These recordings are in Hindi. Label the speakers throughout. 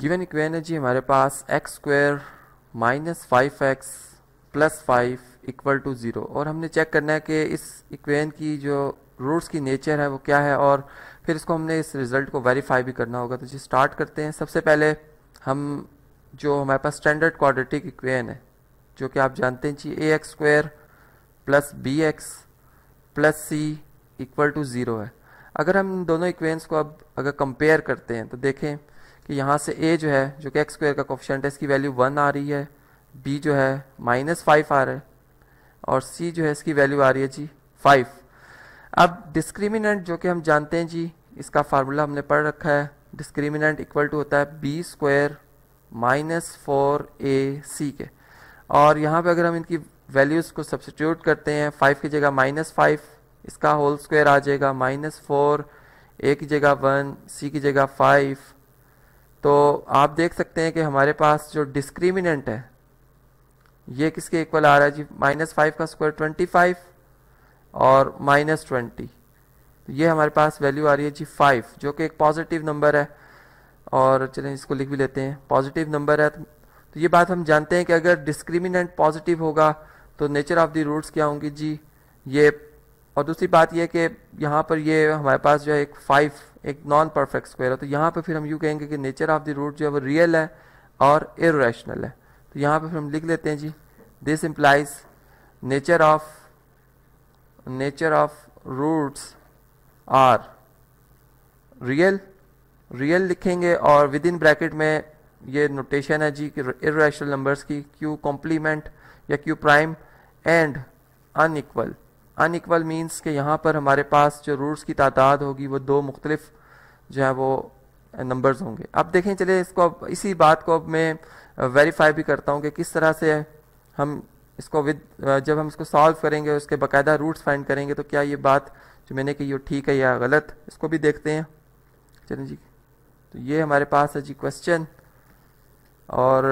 Speaker 1: गिवन इक्वेशन है जी हमारे पास x square minus 5x plus 5 equal to 0 और हमने चेक करना है कि इस इक्वेशन की जो रूट्स की नेचर है वो क्या है और फिर इसको हमने इस रिजल्ट को वेरीफाई भी करना होगा। तो जी स्टार्ट करते हैं। सबसे पहले हम जो हमारे पास स्टैंडर्ड क्वाड्रेटिक इक्वेशन है जो कि आप जानते हैं जी a x square plus b x plus c equal to 0 है। अगर हम इन दोनों इक्वेशंस को अब अगर कंपेयर करते हैं तो देखें कि यहाँ से a जो है जो कि एक्स स्क्वायर का कोफिशिएंट है इसकी वैल्यू 1 आ रही है, b जो है -5 आ रहा है और c जो है इसकी वैल्यू आ रही है जी 5। अब डिस्क्रिमिनेंट जो कि हम जानते हैं जी इसका फार्मूला हमने पढ़ रखा है, डिस्क्रिमिनेंट इक्वल टू होता है b स्क्वायर माइनस 4ac के। और यहाँ पे अगर हम इनकी वैल्यूज़ को सब्स्टिट्यूट करते हैं 5 की जगह -5, इसका होल स्क्वायर आ जाएगा -4, a की जगह 1, c की जगह 5। तो आप देख सकते हैं कि हमारे पास जो डिस्क्रिमिनेंट है ये किसके इक्वल आ रहा है जी -5 का स्क्वायर 25 और -20। तो ये हमारे पास वैल्यू आ रही है जी 5 जो कि एक पॉजिटिव नंबर है। और चलें इसको लिख भी लेते हैं, पॉजिटिव नंबर है। तो ये बात हम जानते हैं कि अगर डिस्क्रिमिनेंट पॉजिटिव होगा तो नेचर ऑफ द रूट्स क्या होंगी जी ये। और दूसरी बात ये कि यहाँ पर ये हमारे पास जो है एक 5 एक नॉन परफेक्ट स्क्वायर है। तो यहाँ पर फिर हम यूँ कहेंगे कि नेचर ऑफ द रूट जो है वो रियल है और इर्रेशनल है। तो यहाँ पर फिर हम लिख लेते हैं जी this implies nature of roots are real, real लिखेंगे और विद इन ब्रैकेट में ये नोटेशन है जी कि इर्रेशनल नंबर्स की क्यू कॉम्प्लीमेंट या Q prime and unequal. Unequal means कि यहाँ पर हमारे पास जो रूट्स की तादाद होगी वो दो मुख्तलिफ जो है वो नंबर्स होंगे। अब देखें चलिए इसको अब इसी बात को अब मैं वेरीफाई भी करता हूँ कि किस तरह से हम इसको जब हम इसको सॉल्व करेंगे उसके बाकायदा रूट्स फाइंड करेंगे तो क्या ये बात जो मैंने कही वो ठीक है या गलत, इसको भी देखते हैं। चलें जी, तो ये हमारे पास है जी क्वेश्चन और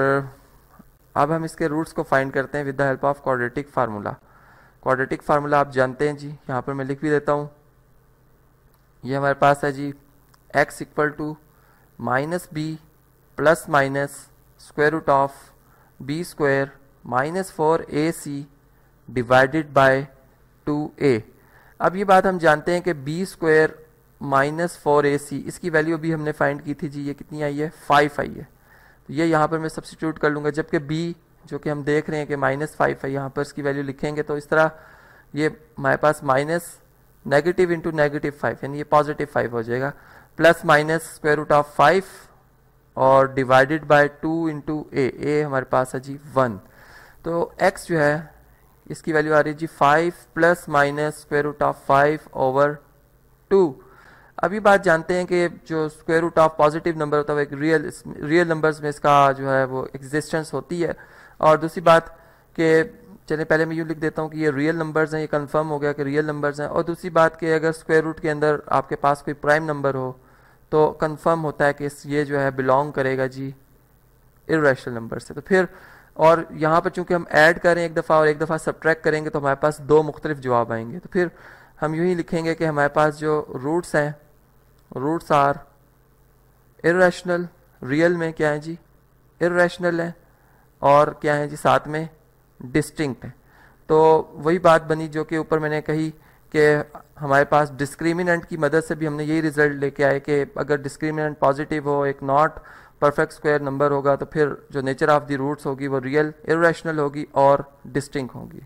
Speaker 1: अब हम इसके रूट्स को फाइंड करते हैं with the help of quadratic formula. Quadratic formula आप जानते हैं जी, यहाँ पर मैं लिख भी देता हूँ। ये हमारे पास है जी x equal to -b plus minus square root of b square -4ac divided by 2a। अब ये बात हम जानते हैं कि b स्क्वायर -4ac इसकी वैल्यू भी हमने फाइंड की थी जी, ये कितनी आई है 5 आई है। तो ये यहाँ पर मैं सब्स्टिट्यूट कर लूँगा, जबकि b जो कि हम देख रहे हैं कि -5 है, यहाँ पर इसकी वैल्यू लिखेंगे तो इस तरह ये हमारे पास माइनस नेगेटिव इंटू -5 यानी ये +5 हो जाएगा, plus minus square root of 5 और डिवाइडेड बाय 2 इंटू a हमारे पास है जी 1। तो x जो है इसकी वैल्यू आ रही है जी 5 plus minus square root of 5 over 2। अभी बात जानते हैं कि जो square root of positive number होता है एक रियल नंबर्स में इसका जो है वो एग्जिस्टेंस होती है। और दूसरी बात कि चलिए पहले मैं यूँ लिख देता हूँ कि ये रियल नंबर्स हैं, ये कंफर्म हो गया कि रियल नंबर्स हैं। और दूसरी बात कि अगर स्क्वायर रूट के अंदर आपके पास कोई प्राइम नंबर हो तो कंफर्म होता है कि ये जो है बिलोंग करेगा जी इर्रेशनल नंबर से। तो फिर और यहाँ पर चूंकि हम ऐड करें एक दफ़ा और एक दफ़ा सब्ट्रैक्ट करेंगे तो हमारे पास दो मुख्तलिफ जवाब आएंगे। तो फिर हम यूँ ही लिखेंगे कि हमारे पास जो रूट्स हैं रूट्स आर इर्रेशनल, रियल में क्या है जी इर्रेशनल है और क्या है जी साथ में डिस्टिंक्ट है। तो वही बात बनी जो कि ऊपर मैंने कही कि हमारे पास डिस्क्रिमिनेंट की मदद से भी हमने यही रिजल्ट लेके आए कि अगर डिस्क्रिमिनेंट पॉजिटिव हो, एक नॉट परफेक्ट स्क्वायर नंबर होगा तो फिर जो नेचर ऑफ द रूट्स होगी वो रियल इर्रेशनल होगी और डिस्टिंक्ट होगी।